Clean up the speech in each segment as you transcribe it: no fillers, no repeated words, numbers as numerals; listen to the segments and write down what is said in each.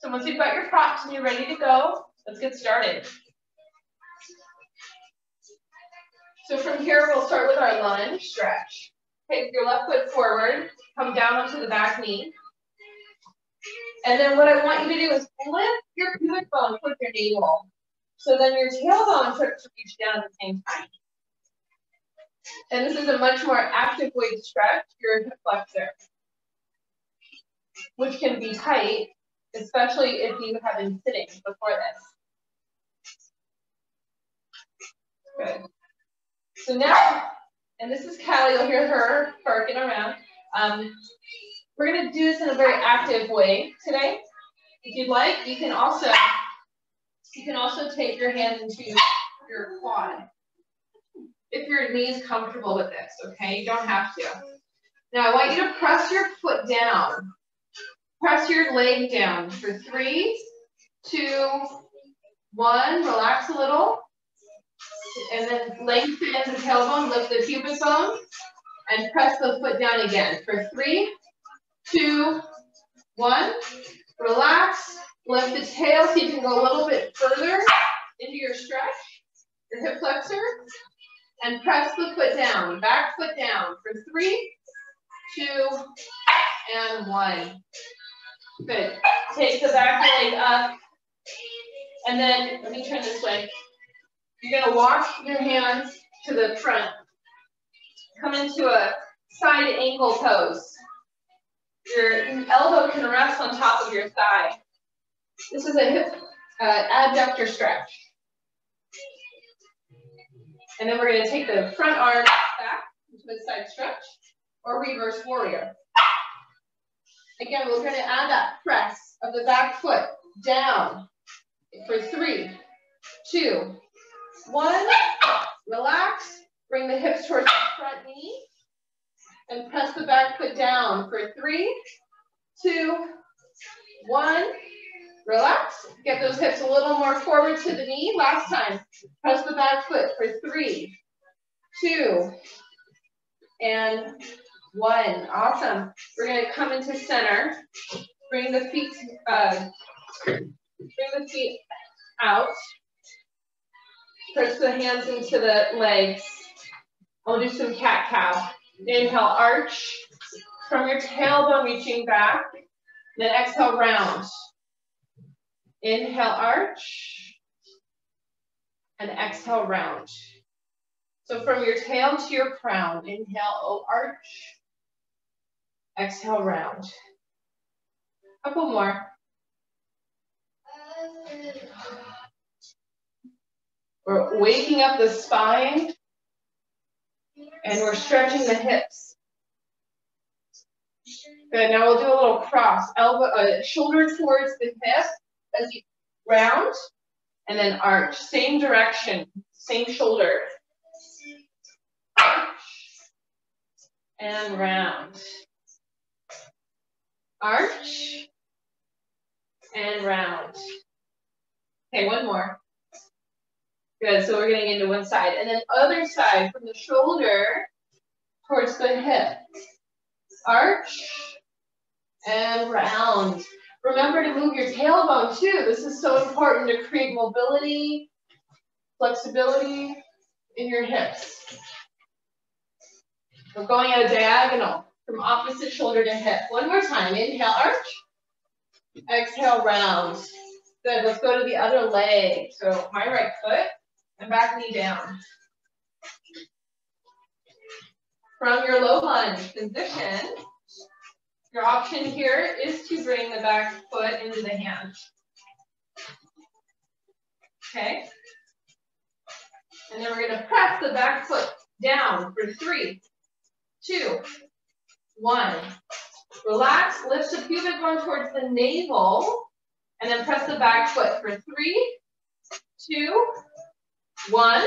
So once you've got your props and you're ready to go, let's get started. So from here, we'll start with our lunge stretch. Take your left foot forward, come down onto the back knee. And then what I want you to do is lift your pubic bone towards your navel. So then your tailbone starts to reach down at the same time. And this is a much more active way to stretch your hip flexor, which can be tight, especially if you have been sitting before this. Good. So now, and this is Callie, you'll hear her barking around. We're going to do this in a very active way today. If you'd like, you can also take your hands into your quad. If your knee is comfortable with this, okay? You don't have to. Now I want you to press your foot down. Press your leg down for 3, 2, 1. Relax a little. And then lengthen the tailbone, lift the pubic bone, and press the foot down again for 3, 2, 1. Relax, lift the tail so you can go a little bit further into your stretch, your hip flexor, and press the foot down, back foot down for 3, 2, and 1. Good. Take the back leg up, and then let me turn this way. You're going to walk your hands to the front. Come into a side ankle pose. Your elbow can rest on top of your thigh. This is a hip adductor stretch. And then we're going to take the front arm back into a side stretch or reverse warrior. Again, we're going to add that press of the back foot down for 3, 2, 1. Relax. Bring the hips towards the front knee. And press the back foot down for 3, 2, 1. Relax. Get those hips a little more forward to the knee. Last time. Press the back foot for 3, 2, and 1. Awesome. We're going to come into center. Bring the feet out. Press the hands into the legs. We'll do some cat-cow. Inhale, arch. From your tailbone reaching back. Then exhale, round. Inhale, arch. And exhale, round. So from your tail to your crown. Inhale, arch. Exhale, round. Couple more. We're waking up the spine, and we're stretching the hips. Good, now we'll do a little cross. Shoulder towards the hip as you round, and then arch. Same direction, same shoulder. Arch, and round. Arch, and round. Okay, one more. Good, so we're getting into one side. And then other side, from the shoulder towards the hip. Arch and round. Remember to move your tailbone too. This is so important to create mobility, flexibility in your hips. We're going at a diagonal from opposite shoulder to hip. One more time. Inhale, arch. Exhale, round. Good, let's go to the other leg. So my right foot. And back knee down. From your low lunge position, your option here is to bring the back foot into the hand. Okay? And then we're going to press the back foot down for 3, 2, 1. Relax, lift the pubic bone towards the navel, and then press the back foot for 3, 2, 1.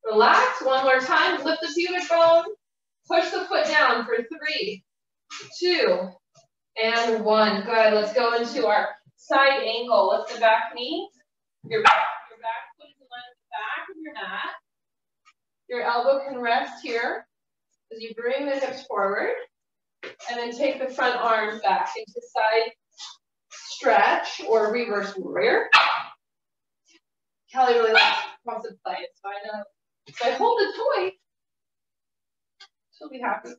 Relax. One more time. Lift the pubic bone. Push the foot down for 3, 2, and 1. Good. Let's go into our side angle. Lift the back knee. Your back foot is in line with the back of your mat. Your elbow can rest here as you bring the hips forward. And then take the front arm back into side stretch or reverse warrior. Callie really wants to play, so I know. So I hold the toy. She'll be happy.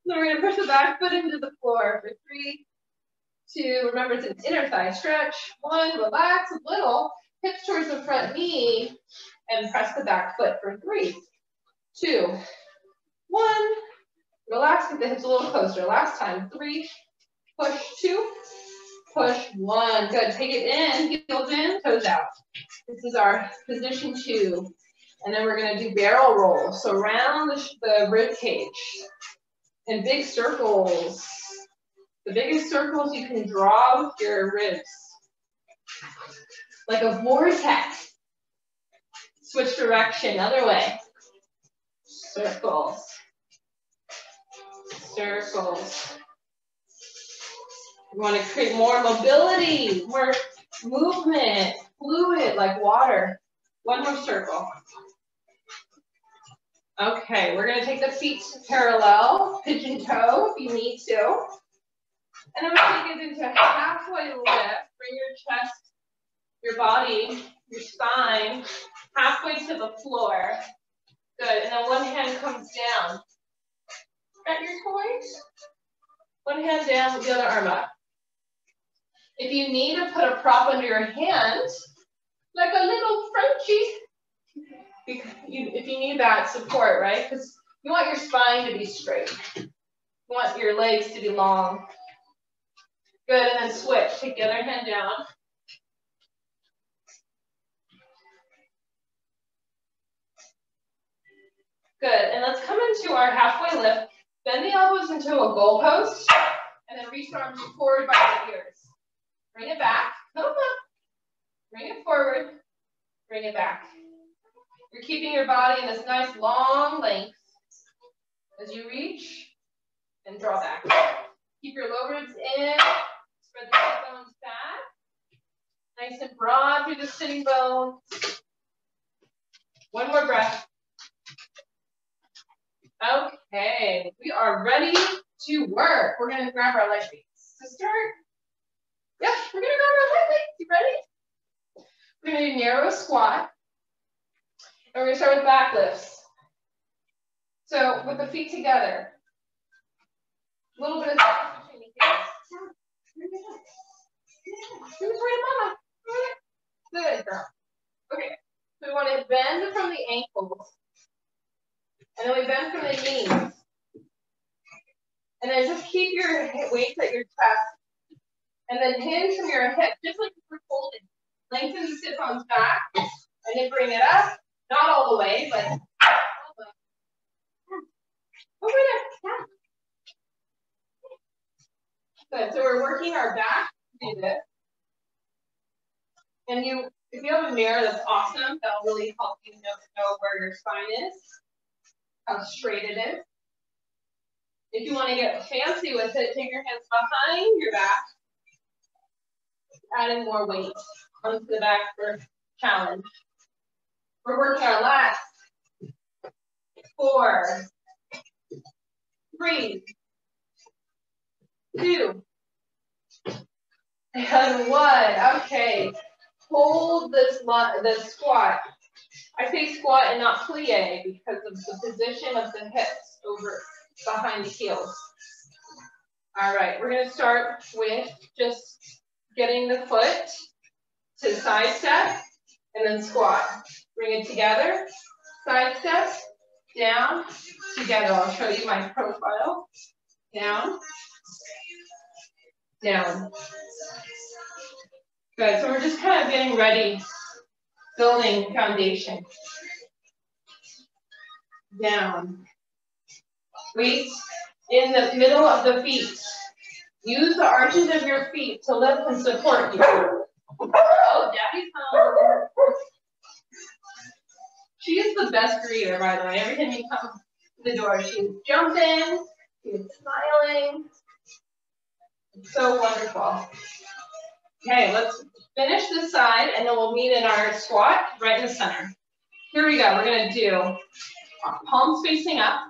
Then we're going to push the back foot into the floor for 3, 2. Remember, it's an inner thigh stretch. 1, relax a little. Hips towards the front knee. And press the back foot for 3, 2, 1. Relax, get the hips a little closer. Last time. 3, push 2, push 1. Good. Take it in, heels in, toes out. This is our position 2. And then we're going to do barrel roll. So round the rib cage in big circles. The biggest circles you can draw with your ribs. Like a vortex. Switch direction, other way. Circles. Circles. We want to create more mobility, more movement, fluid like water. One more circle. Okay, we're going to take the feet parallel, pigeon toe if you need to. And then we're going to take it into a halfway lift. Bring your chest, your body, your spine halfway to the floor. Good. And then one hand comes down at your toes. One hand down with the other arm up. If you need to put a prop under your hand, like a little Frenchie, if you need that support, right? Because you want your spine to be straight. You want your legs to be long. Good, and then switch. Take the other hand down. Good, and let's come into our halfway lift. Bend the elbows into a goalpost, and then reach the arms forward by the ears. Bring it back. Come up. Bring it forward. Bring it back. You're keeping your body in this nice long length as you reach and draw back. Keep your low ribs in. Spread the hip bones back. Nice and broad through the sitting bones. One more breath. Okay, we are ready to work. We're going to grab our leg weights to start. Yep, we're going to grab our leg weights. You ready? We're going to do narrow squat. And we're going to start with back lifts. So with the feet together. A little bit of space between the heels. Good mama. Good girl. Okay, so we want to bend from the ankles. And then we bend from the knees. And then just keep your weights at your chest. And then hinge from your hip, just like we're folding. Lengthen the sit bones back. And then bring it up. Not all the way, but over there. Good. So we're working our back. Do this. And if you have a mirror, that's awesome. That'll really help you know where your spine is, how straight it is. If you want to get fancy with it, take your hands behind your back. Add in more weight onto the back for challenge. We're working our lats. 4, 3, 2, and 1. Okay. Hold this squat. I say squat and not plie because of the position of the hips over behind the heels. All right, we're going to start with just getting the foot to side step and then squat. Bring it together, side step, down, together. I'll show you my profile. Down, down. Good, so we're just kind of getting ready, building foundation. Down. Weights in the middle of the feet. Use the arches of your feet to lift and support you. Oh, Daddy's home. She is the best greeter, by the way. Every time you come to the door, she's jumping, she's smiling. It's so wonderful. Okay, let's finish this side, and then we'll meet in our squat right in the center. Here we go. We're going to do palms facing up.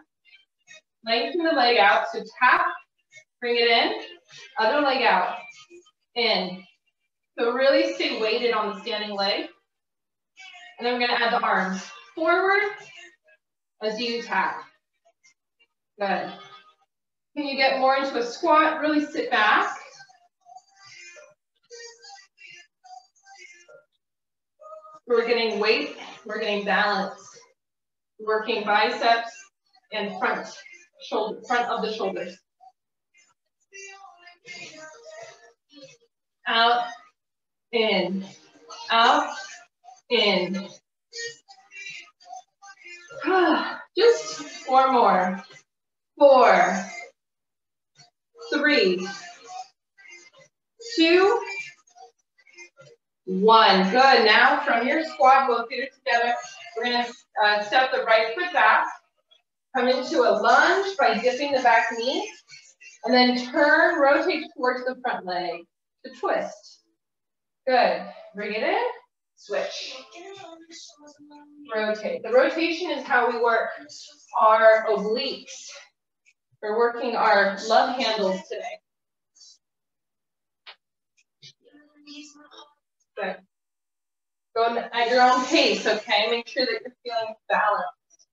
Lengthen the leg out. So tap, bring it in, Other leg out. In. So really stay weighted on the standing leg. And then we're going to add the arms forward as you tap. Good. Can you get more into a squat? Really sit back. We're getting weight. We're getting balance. Working biceps and front of the shoulders. Out, in, out, in. Just 4 more. 4, 3, 2, 1. Good. Now from your squat, both feet are together. We're going to step the right foot back. Come into a lunge by dipping the back knee. And then turn, rotate towards the front leg to twist. Good. Bring it in. Switch. Rotate. The rotation is how we work our obliques. We're working our love handles today. Good. Go at your own pace, okay? Make sure that you're feeling balanced.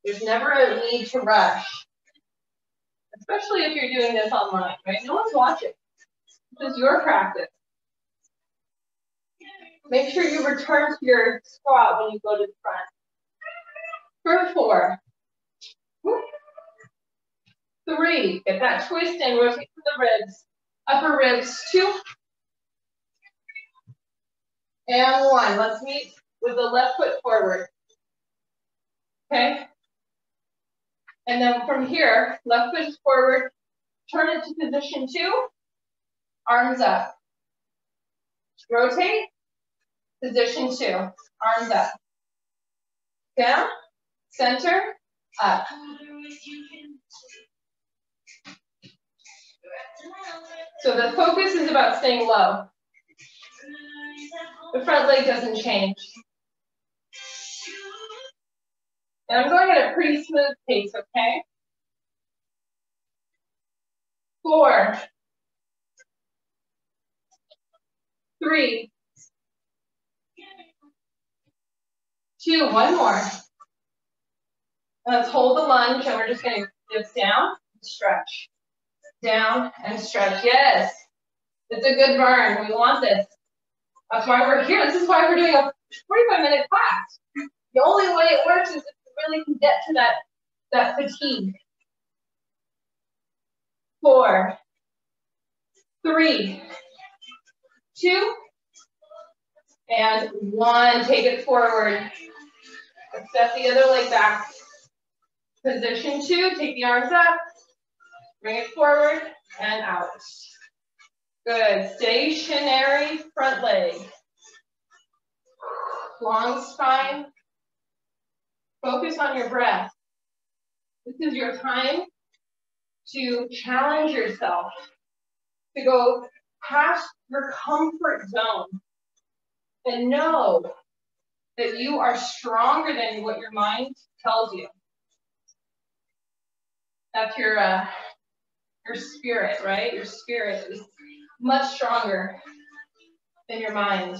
There's never a need to rush, especially if you're doing this online, right? No one's watching. This is your practice. Make sure you return to your squat when you go to the front. For 4. 3. Get that twist in. Rotate to the ribs. Upper ribs. 2. And 1. Let's meet with the left foot forward. Okay? And then from here, left foot is forward. Turn it to position 2. Arms up. Rotate. Position 2. Arms up. Down. Center. Up. So the focus is about staying low. The front leg doesn't change. And I'm going at a pretty smooth pace, okay? 4, 3, 2, 1 more. Let's hold the lunge, and we're just going to dip down, stretch. Down and stretch. Yes. It's a good burn. We want this. That's why we're here. This is why we're doing a 45-minute class. The only way it works is if you really can get to that fatigue. 4, 3, 2, and 1. Take it forward. Step the other leg back. Position 2. Take the arms up. Bring it forward and out. Good. Stationary front leg. Long spine. Focus on your breath. This is your time to challenge yourself, to go past your comfort zone and know that you are stronger than what your mind tells you. That's your spirit, right? Your spirit is much stronger than your mind.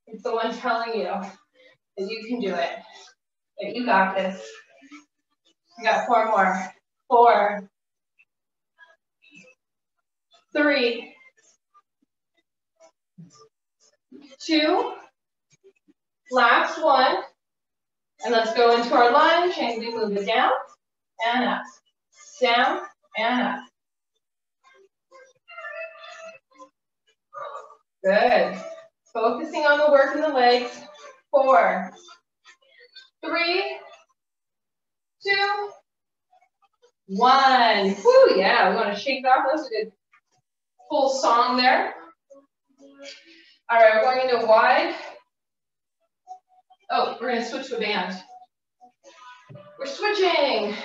It's the one telling you that you can do it, that you got this. We got 4 more. 4, 3, 2, last 1. And let's go into our lunge and we move it down and up, down and up. Good. Focusing on the work in the legs. 4, 3, 2, 1. Woo, yeah, we want to shake it off. That was a good full song there. All right, we're going into wide. Oh, we're going to switch to a band. We're switching.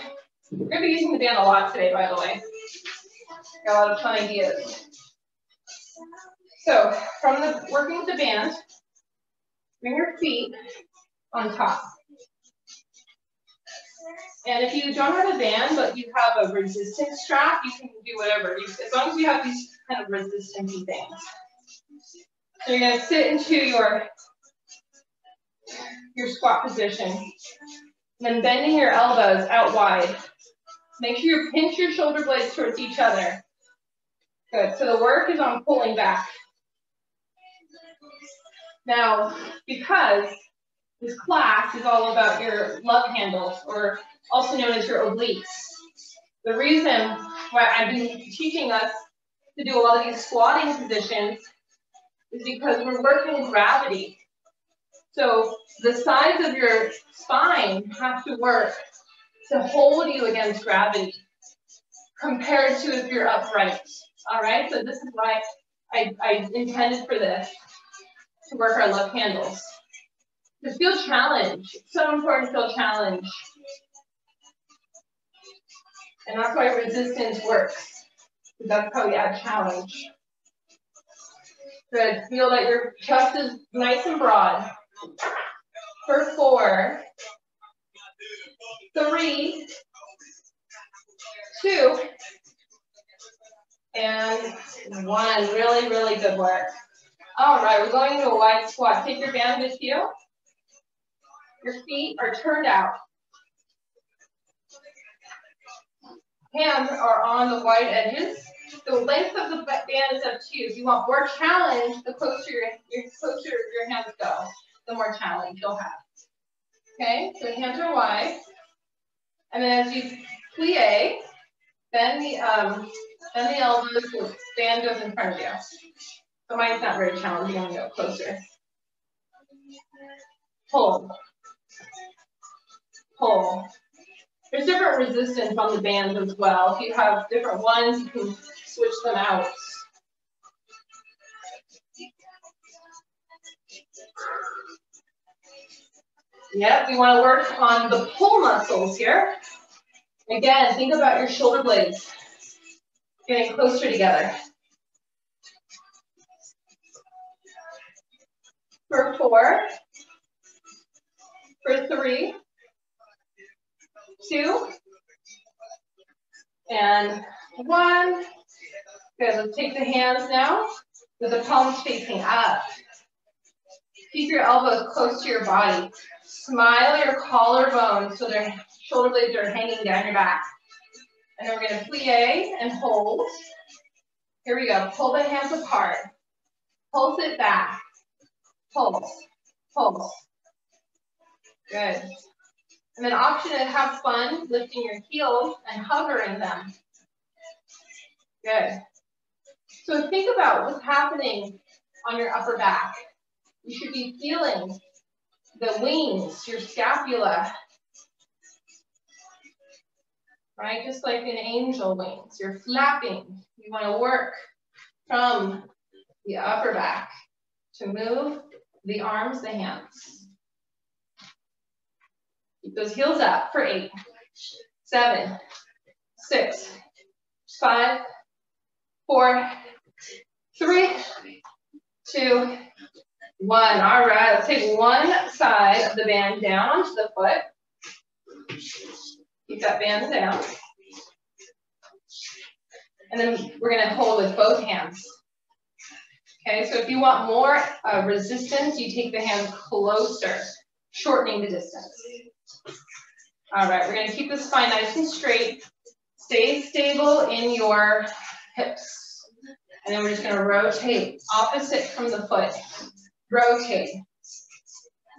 We're going to be using the band a lot today, by the way. Got a lot of fun ideas. So, from the working with the band, bring your feet on top. And if you don't have a band, but you have a resistance strap, you can do whatever. As long as you have these kind of resistance-y things. So you're going to sit into your squat position. And then bending your elbows out wide. Make sure you pinch your shoulder blades towards each other. Good. So the work is on pulling back. Now, because this class is all about your love handles, or also known as your obliques, the reason why I've been teaching us to do a lot of these squatting positions is because we're working with gravity. So the sides of your spine have to work to hold you against gravity compared to if you're upright. All right, so this is why I intended for this, to work our love handles. To feel challenged. It's so important to feel challenged. And that's why resistance works. That's how we add challenge. Good. Feel that your chest is nice and broad. For 4, 3, 2, and 1. Really, really good work. All right, we're going into a wide squat. Take your band with you. Your feet are turned out. Hands are on the wide edges. The length of the band is up to you. If you want more challenge, the closer your hands go, the more challenge you'll have. Okay, so hands are wide. And then as you plie, bend the elbows, the band goes in front of you. So mine's not very challenging, I'm gonna go closer. Pull. Pull. There's different resistance on the bands as well. If you have different ones, you can switch them out. Yep, we want to work on the pull muscles here. Again, think about your shoulder blades getting closer together. For 4, for 3, 2, and 1. Good, let's take the hands now with the palms facing up. Keep your elbows close to your body. Smile your collarbone so their shoulder blades are hanging down your back. And then we're going to plie and hold. Here we go. Pull the hands apart. Pulse it back. Pulse. Pulse. Good. And then option is have fun lifting your heels and hovering them. Good. So think about what's happening on your upper back. You should be feeling the wings, your scapula, right? Just like an angel wings, you're flapping. You want to work from the upper back to move the arms, the hands. Keep those heels up for 8, 7, 6, 5, 4, 3, 2, 1. All right, let's take one side of the band down onto the foot. Keep that band down. And then we're going to hold with both hands. Okay, so if you want more resistance, you take the hands closer, shortening the distance. All right, we're going to keep the spine nice and straight. Stay stable in your hips. And then we're just going to rotate opposite from the foot. Rotate.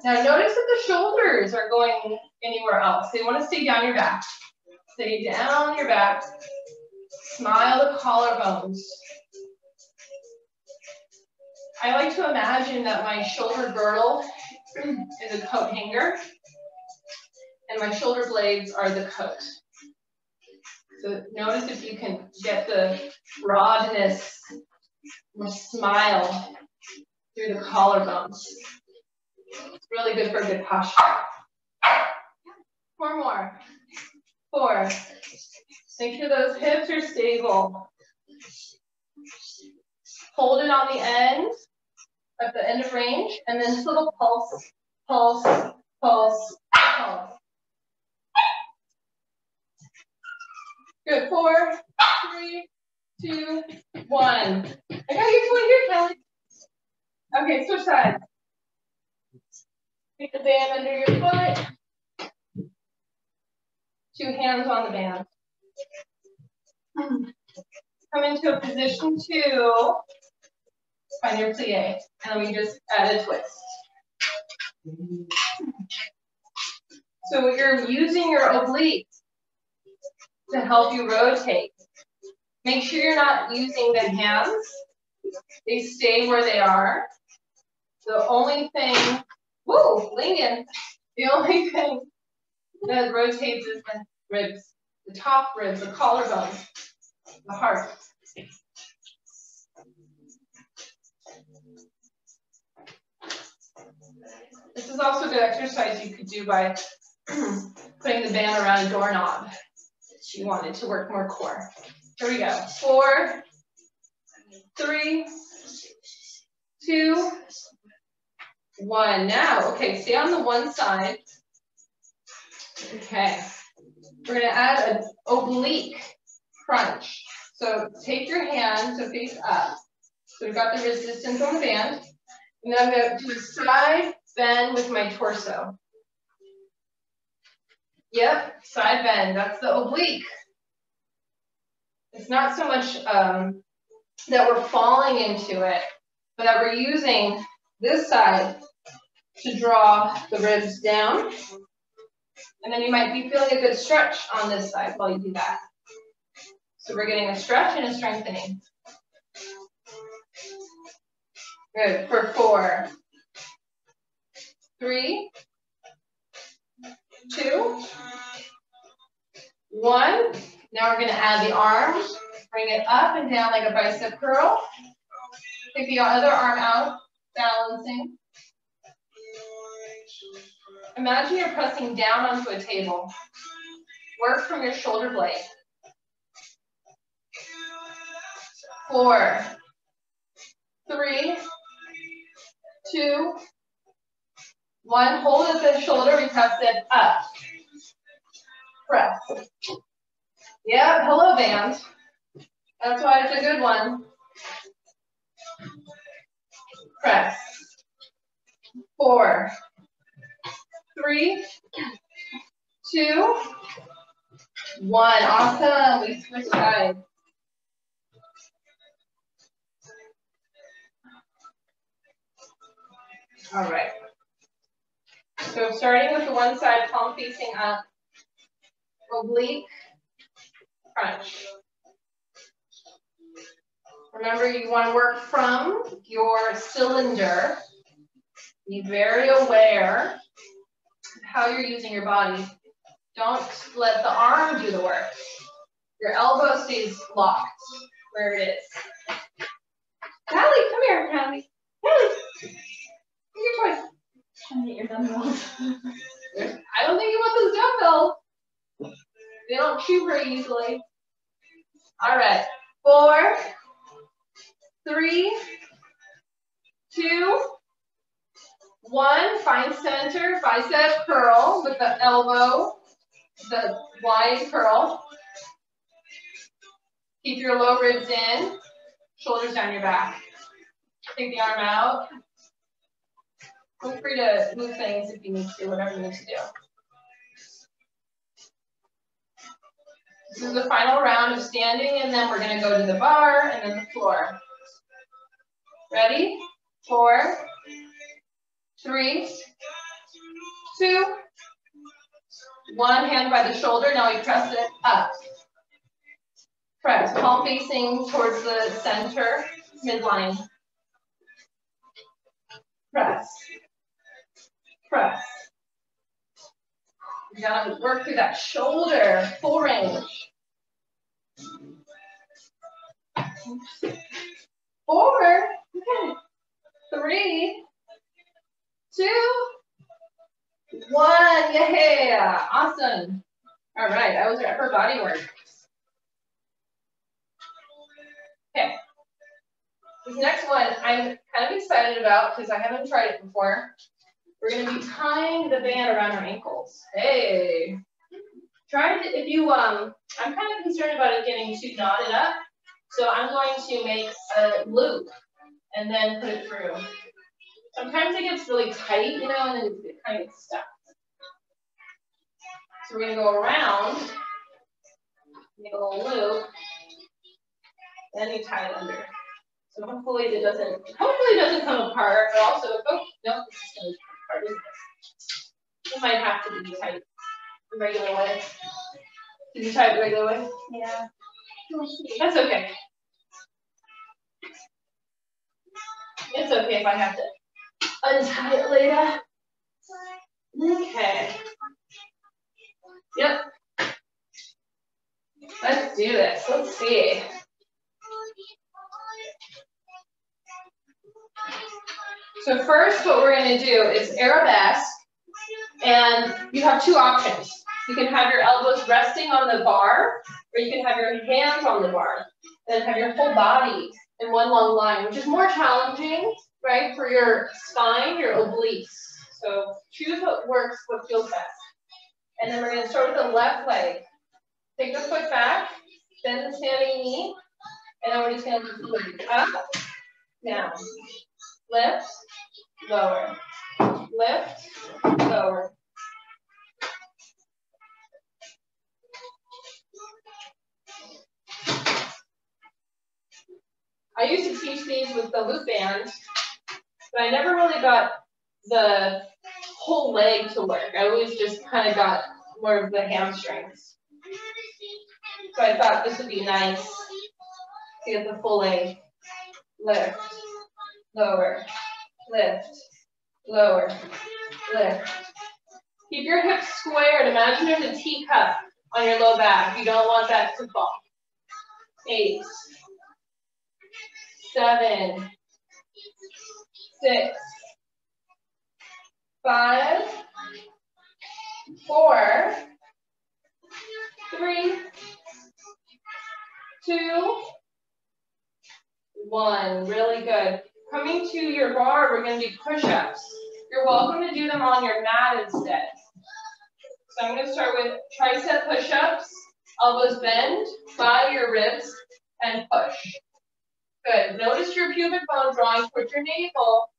Now notice that the shoulders are going anywhere else. They want to stay down your back. Stay down your back. Smile the collarbones. I like to imagine that my shoulder girdle is a coat hanger and my shoulder blades are the coat. So notice if you can get the broadness or smile through the collarbones. It's really good for good posture. 4 more. 4. Make sure those hips are stable. Hold it on the end, at the end of range, and then just a little pulse, pulse, pulse, pulse. Good. 4, 3, 2, 1. I got you one here, Kelly. Okay, switch sides. Take the band under your foot. 2 hands on the band. Come into a position 2. Find your plie. And we just add a twist. So you're using your obliques to help you rotate. Make sure you're not using the hands. They stay where they are. The only thing, woo, lean in. The only thing that rotates is the ribs, the top ribs, the collarbone, the heart. This is also a good exercise you could do by putting the band around a doorknob if you wanted to work more core. Here we go. 4, 3, 2, 1. Now, okay, stay on the one side. Okay. We're going to add an oblique crunch. So take your hand to face up. So we've got the resistance on the band. And then I'm going to do a side bend with my torso. Yep, side bend. That's the oblique. It's not so much that we're falling into it, but that we're using this side to draw the ribs down. And then you might be feeling a good stretch on this side while you do that. So we're getting a stretch and a strengthening. Good. For 4, 3, 2, 1. Now we're going to add the arms. Bring it up and down like a bicep curl. Take the other arm out, balancing. Imagine you're pressing down onto a table. Work from your shoulder blade. 4, 3, 2, 1. Hold at the shoulder, we press it up. Press. Yep, hello band. That's why it's a good one. Press. 4, 3, 2, 1. Awesome. We switch sides. All right. So starting with the one side, palm facing up, oblique crunch. Remember, you want to work from your cylinder. Be very aware of how you're using your body. Don't let the arm do the work. Your elbow stays locked where it is. Callie, come here, Callie. Callie, get your toy. Trying to get your dumbbells. I don't think you want those dumbbells. They don't chew very easily. All right. 4, 3, 2, 1. Find center, bicep curl with the elbow, the wide curl. Keep your low ribs in, shoulders down your back. Take the arm out. Feel free to move things if you need to, whatever you need to do. This is the final round of standing, and then we're going to go to the bar and then the floor. Ready? 4, 3, 2, 1. Hand by the shoulder. Now we press it up. Press. Palm facing towards the center, midline. Press. Press. You gotta work through that shoulder, full range. 4, okay. 3, 2, 1. Yeah, awesome. All right, that was our upper body work. Okay. This next one I'm kind of excited about because I haven't tried it before. We're going to be tying the band around our ankles. Hey. Try to, if you, I'm kind of concerned about it getting too knotted up, so I'm going to make a loop and then put it through. Sometimes it gets really tight, you know, and then it kind of gets stuck. So we're going to go around, make a little loop, then you tie it under. So hopefully it doesn't come apart, but also, oh, no, this is going to come apart, isn't it? It might have to be tight the regular way. Did you tie it the regular way? Yeah. That's okay. It's okay if I have to untie it later. Okay. Yep. Let's do this. Let's see. So first, what we're going to do is aerobic, and you have two options. You can have your elbows resting on the bar, or you can have your hands on the bar, and have your whole body in one long line, which is more challenging, right, for your spine, your obliques. So choose what works, what feels best. And then we're going to start with the left leg. Take the foot back, bend the standing knee, and then we're just going to lift up, down, lift, lower, lift, lower. I used to teach these with the loop band, but I never really got the whole leg to work. I always just kind of got more of the hamstrings. So I thought this would be nice to get the full leg. Lift, lower, lift, lower, lift. Keep your hips squared. Imagine there's a teacup on your low back. You don't want that to fall. 8, 7, 6, 5, 4, 3, 2, 1. Really good. Coming to your bar, we're going to do push-ups. You're welcome to do them on your mat instead. So I'm going to start with tricep push-ups. Elbows bend by your ribs and push. Good. Notice your pubic bone drawing towards your navel.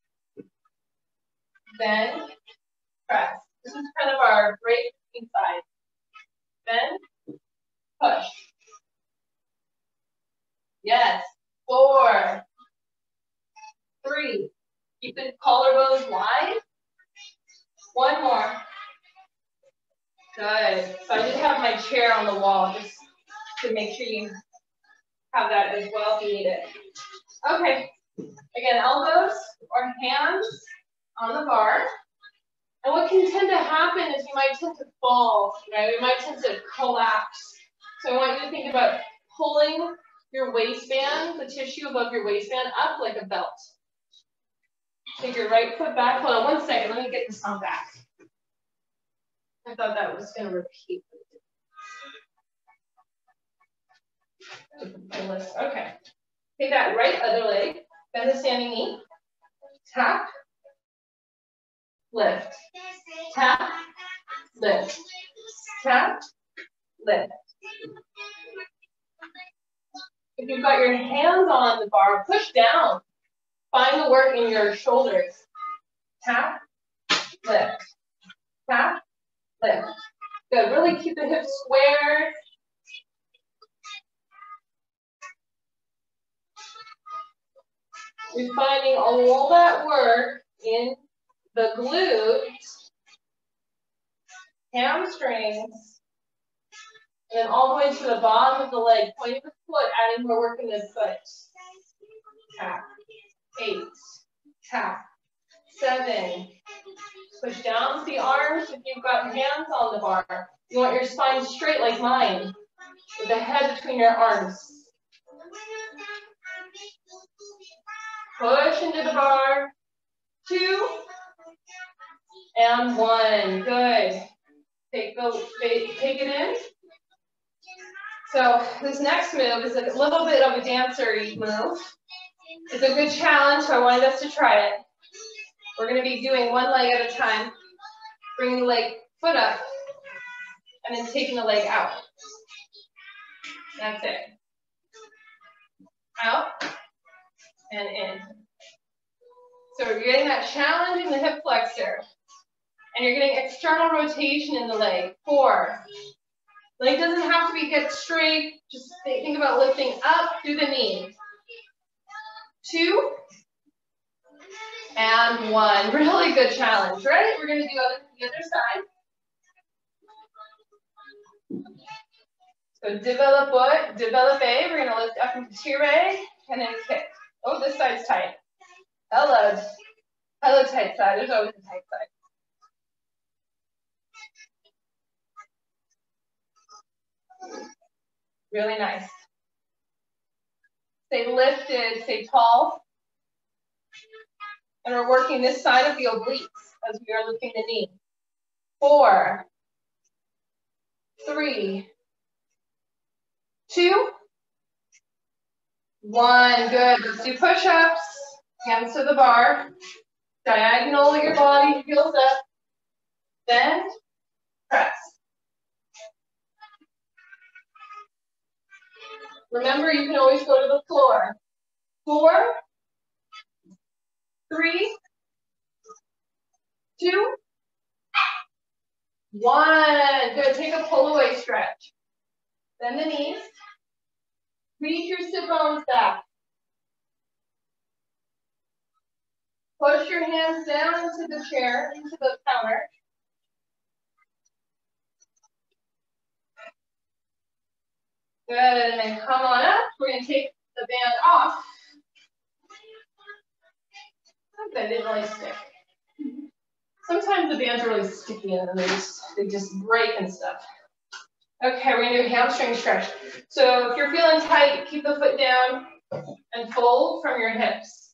Bend, press. This is kind of our break side. Bend, push. Yes. 4, 3. Keep the collarbones wide. 1 more. Good. So I just have my chair on the wall just to make sure you have that as well if you need it. Okay. Again, elbows or hands on the bar. And what can tend to happen is you might tend to fall, right? You might tend to collapse. So I want you to think about pulling your waistband, the tissue above your waistband, up like a belt. Take your right foot back. Hold on 1 second. Let me get this on back. I thought that was going to repeat. Okay. Take that right other leg. Bend the standing knee. Tap. Lift. Tap. Lift. Tap. Lift. If you've got your hands on the bar, push down. Find the work in your shoulders. Tap, lift. Tap, lift. Good. Really keep the hips square. You're finding all that work in the glutes, hamstrings, and then all the way to the bottom of the leg, pointing the foot, adding more work in the foot. Tap. 8, tap. 7. Push down the arms if you've got hands on the bar. You want your spine straight like mine, with the head between your arms. Push into the bar. 2 and 1. Good. Take it in. So this next move is a little bit of a dancer-y move. It's a good challenge, so I wanted us to try it. We're going to be doing one leg at a time. Bring the leg foot up. and then taking the leg out. That's it. Out and in. So you're getting that challenge in the hip flexor. And you're getting external rotation in the leg. 4. Leg doesn't have to get straight. Just think about lifting up through the knee. 2. And 1. Really good challenge, right? We're going to do the other side. So développé. We're going to lift up into tiré and then kick. Oh, this side's tight. Hello. Hello, tight side. There's always a tight side. Really nice. Stay lifted, stay tall. And we're working this side of the obliques as we are lifting the knee. 4, 3, 2, 1. Good. Let's do push-ups. Hands to the bar. Diagonal with your body, heels up. Bend, press. Remember, you can always go to the floor. 4, 3, 2, 1. Good. Take a pull away stretch. Bend the knees. Reach your sit bones back. Push your hands down into the chair, into the counter. Good, and then come on up. We're going to take the band off. They didn't really stick. Sometimes the bands are really sticky and then they just break and stuff. Okay, we're going to do a hamstring stretch. So if you're feeling tight, keep the foot down and fold from your hips.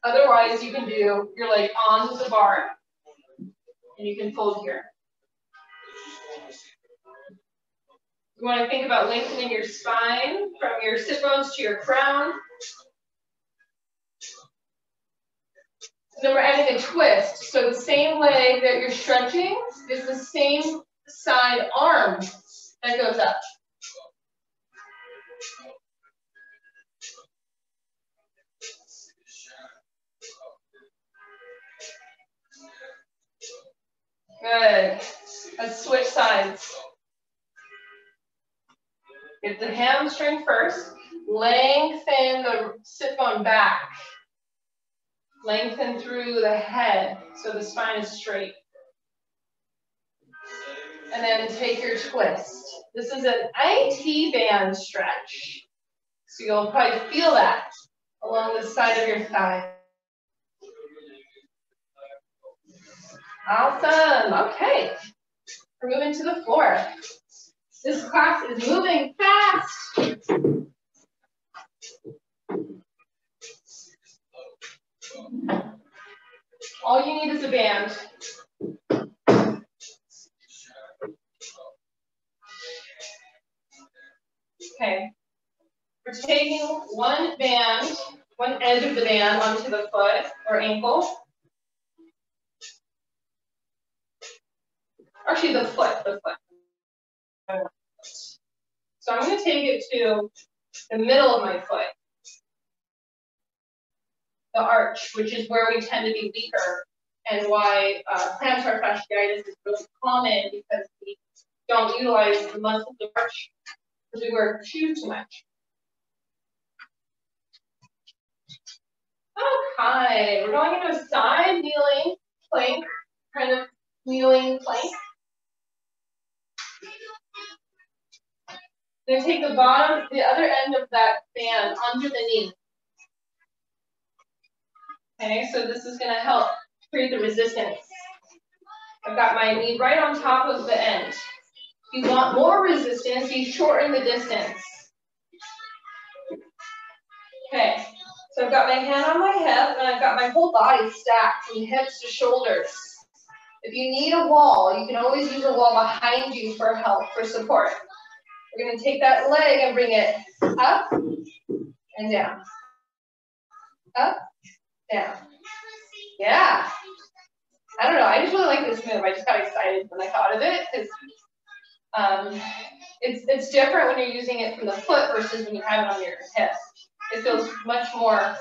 Otherwise, you can do your leg onto the bar and you can fold here. You want to think about lengthening your spine from your sit bones to your crown. And then we're adding a twist. So the same leg that you're stretching is the same side arm that goes up. Good. Let's switch sides. Get the hamstring first. Lengthen the sit bone back. Lengthen through the head so the spine is straight. And then take your twist. This is an IT band stretch. So you'll probably feel that along the side of your thigh. Awesome. Okay. We're moving to the floor. This class is moving fast. All you need is a band. Okay. We're taking one band, one edge of the band onto the foot or ankle. Actually, the foot. So I'm going to take it to the middle of my foot. The arch, which is where we tend to be weaker, and why plantar fasciitis is really common because we don't utilize the muscles of the arch because we wear shoes too much. Okay, we're going into a side kneeling plank, kind of kneeling plank. Then take the other end of that band under the knee. Okay, so this is going to help create the resistance. I've got my knee right on top of the end. If you want more resistance, you shorten the distance. Okay, so I've got my hand on my hip, and I've got my whole body stacked from hips to shoulders. If you need a wall, you can always use a wall behind you for help, for support. We're going to take that leg and bring it up and down. Up, down. Yeah. I don't know, I just really like this move. I just got excited when I thought of it, because it's different when you're using it from the foot versus when you have it on your hip. It feels much more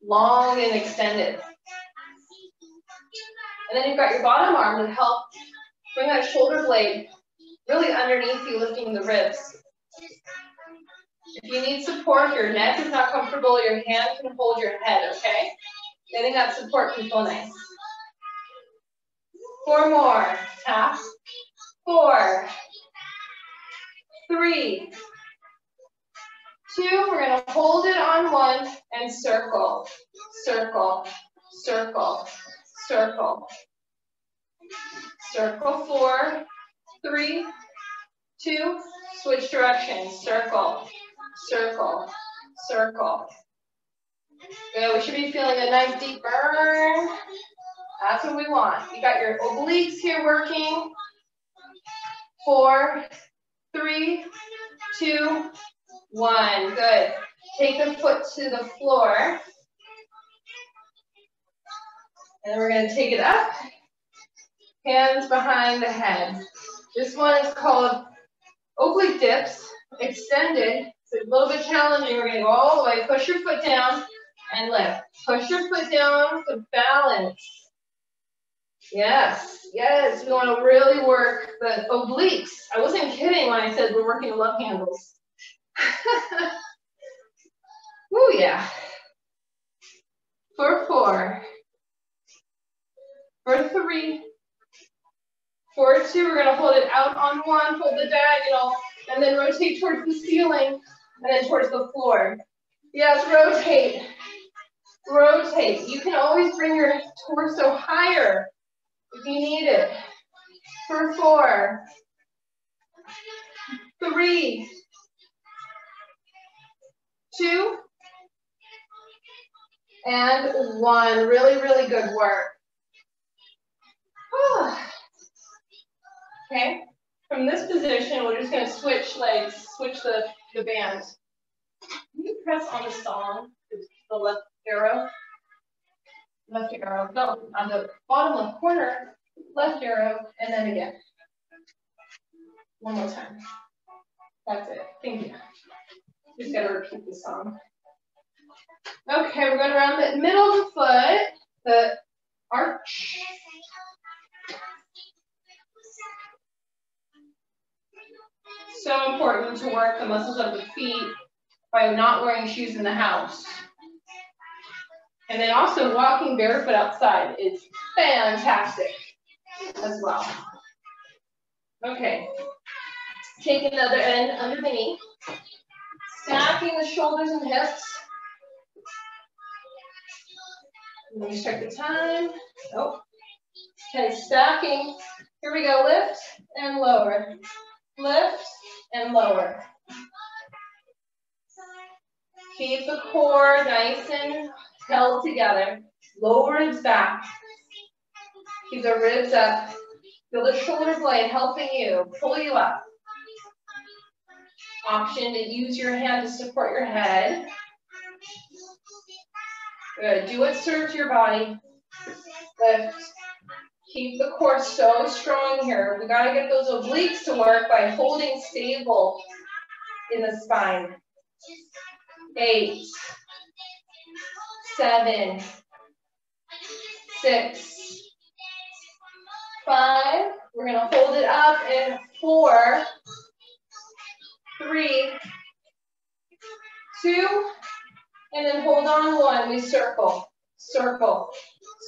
long and extended. And then you've got your bottom arm to help bring that shoulder blade really underneath you, lifting the ribs. If you need support, your neck is not comfortable, your hand can hold your head, okay? Getting that support can feel nice. 4 more. Tap. 4, 3, 2. We're going to hold it on 1 and circle, circle, circle, circle. Circle. 4, 3, 2. Switch directions. Circle, circle, circle. Good. We should be feeling a nice deep burn. That's what we want. You got your obliques here working. 4, 3, 2, 1. Good. Take the foot to the floor. And then we're going to take it up. Hands behind the head. This one is called oblique dips, extended. It's a little bit challenging. We're going to go all the way. Push your foot down and lift. Push your foot down to balance. Yes, yes. We want to really work the obliques. I wasn't kidding when I said we're working the love handles. Woo, yeah. For 4. For 3. For 2, we're going to hold it out on 1, hold the diagonal, and then rotate towards the ceiling, and then towards the floor. Yes, rotate. Rotate. You can always bring your torso higher if you need it. For 4. 3. 2. And 1. Really, really good work. Okay, from this position, we're just going to switch legs, switch the band. Can you press on the song, the left arrow? Left arrow, no, on the bottom left corner, left arrow, and then again. One more time. That's it. Thank you. Just got to repeat the song. Okay, we're going around the middle of the foot, the arch. So important to work the muscles of the feet by not wearing shoes in the house. And then also walking barefoot outside is fantastic as well. Okay, take another end under the knee. Stacking the shoulders and hips. Let me check the time. Oh. Okay, stacking. Here we go, lift and lower. Lift and lower. Keep the core nice and held together. Lower ribs back. Keep the ribs up. Feel the shoulder blade helping you, pull you up. Option to use your hand to support your head. Good. Do what serves your body. Lift. Keep the core so strong here. We got to get those obliques to work by holding stable in the spine. 8, 7, 6, 5. We're going to hold it up in 4, 3, 2, and then hold on 1. We circle, circle,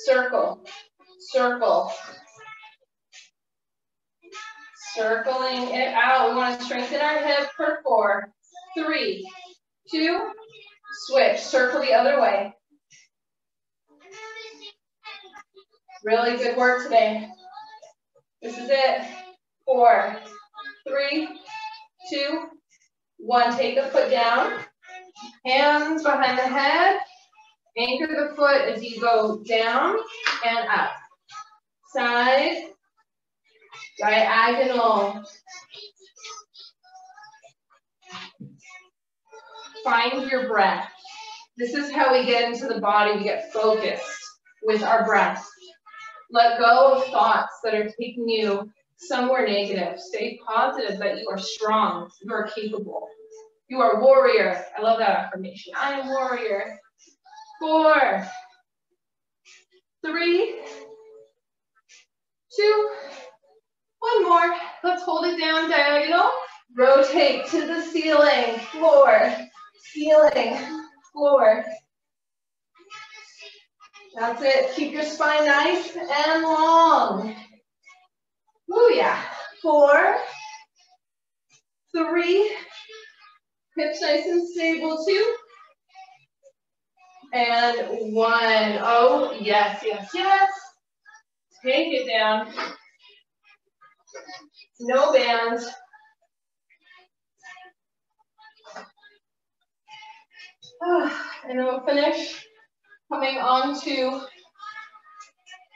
circle, circle. Circling it out. We want to strengthen our hip for 4, 3, 2, switch. Circle the other way. Really good work today. This is it. 4, 3, 2, 1. Take the foot down. Hands behind the head. Anchor the foot as you go down and up. Side, diagonal. Find your breath. This is how we get into the body. We get focused with our breath. Let go of thoughts that are taking you somewhere negative. Stay positive that you are strong, you are capable. You are warrior. I love that affirmation. I am warrior. 4, 3, 2, 1 more. Let's hold it down diagonal. Rotate to the ceiling, floor, ceiling, floor. That's it. Keep your spine nice and long. Woo, yeah. 4, 3, hips nice and stable, 2, and 1. Oh, yes, yes, yes. Take it down. No bands. And then we'll finish coming on to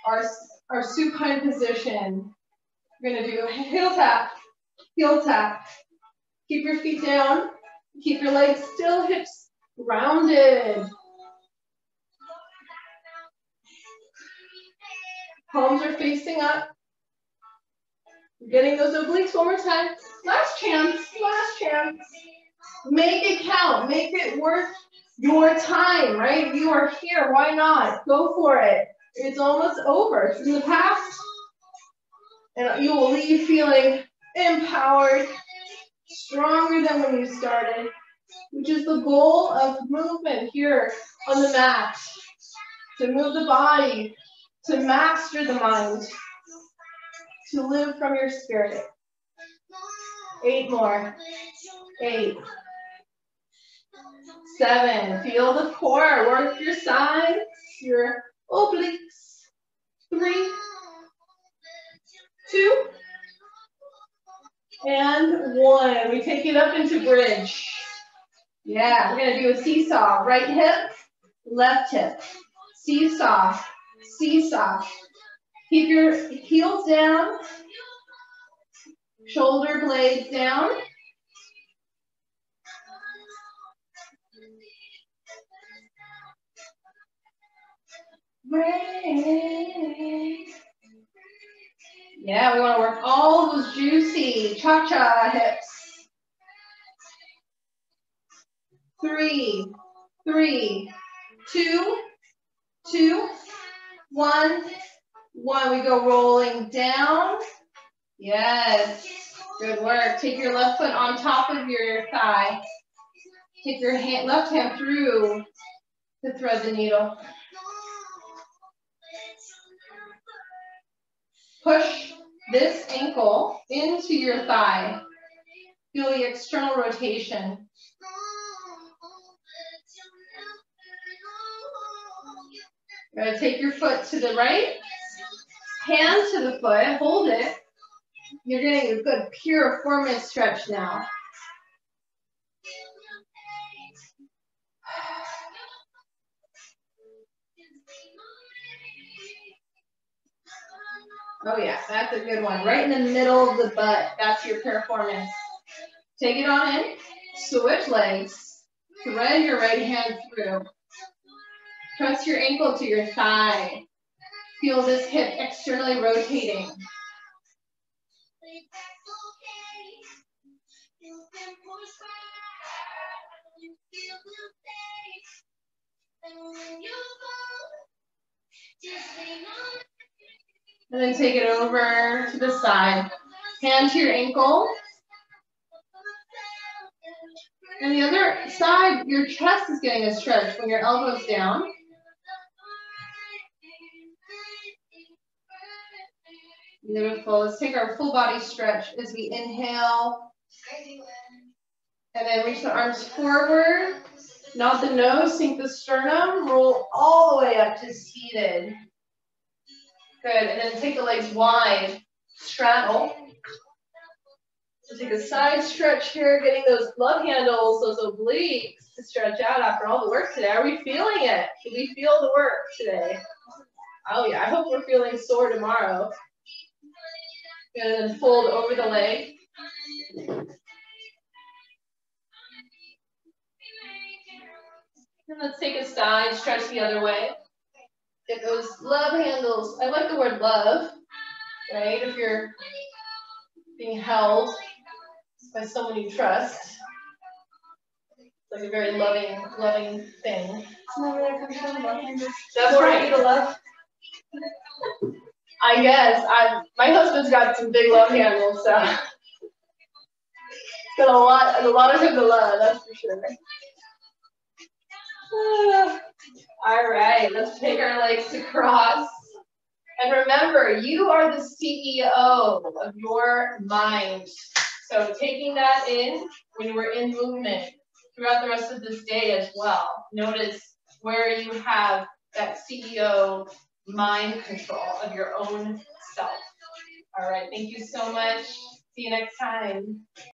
our supine position. We're going to do a heel tap, heel tap. Keep your feet down. Keep your legs still, hips rounded. Palms are facing up. Getting those obliques one more time. Last chance, last chance. Make it count. Make it worth your time, right? You are here. Why not? Go for it. It's almost over. It's in the past. And you will leave feeling empowered, stronger than when you started, which is the goal of movement here on the mat. To move the body, to master the mind, to live from your spirit. 8 more. 8. 7. Feel the core. Work your sides, your obliques. 3, 2, and 1. We take it up into bridge. Yeah, we're going to do a seesaw. Right hip, left hip. Seesaw, seesaw. Keep your heels down, shoulder blades down. Yeah, we want to work all those juicy cha-cha hips. 3, 3, 2, 2, 1, 1. We go rolling down. Yes, good work. Take your left foot on top of your thigh. Take your left hand through to thread the needle. Push this ankle into your thigh. Feel the external rotation. You're going to take your foot to the right, hand to the foot, hold it. You're getting a good piriformis stretch now. Oh yeah, that's a good one. Right in the middle of the butt, that's your piriformis. Take it on in, switch legs, thread your right hand through. Press your ankle to your thigh. Feel this hip externally rotating. And then take it over to the side. Hand to your ankle. And the other side, your chest is getting a stretch when your elbow's down. Beautiful. Let's take our full body stretch as we inhale. And then reach the arms forward. Nod the nose, sink the sternum, roll all the way up to seated. Good, and then take the legs wide, straddle. So take a side stretch here, getting those love handles, those obliques to stretch out after all the work today. Are we feeling it? Did we feel the work today? Oh yeah, I hope we're feeling sore tomorrow. And then fold over the leg. And let's take a side stretch the other way. Get those love handles. I like the word love, right? If you're being held by someone you trust. It's like a very loving thing. Isn't that where that comes from? Love handles? That's right. To love. I guess. My husband's got some big love handles, so got a lot of him to love, that's for sure. All right, let's take our legs across. And remember, you are the CEO of your mind. So taking that in when we're in movement throughout the rest of this day as well. Notice where you have that CEO mind control of your own self. All right, thank you so much. See you next time.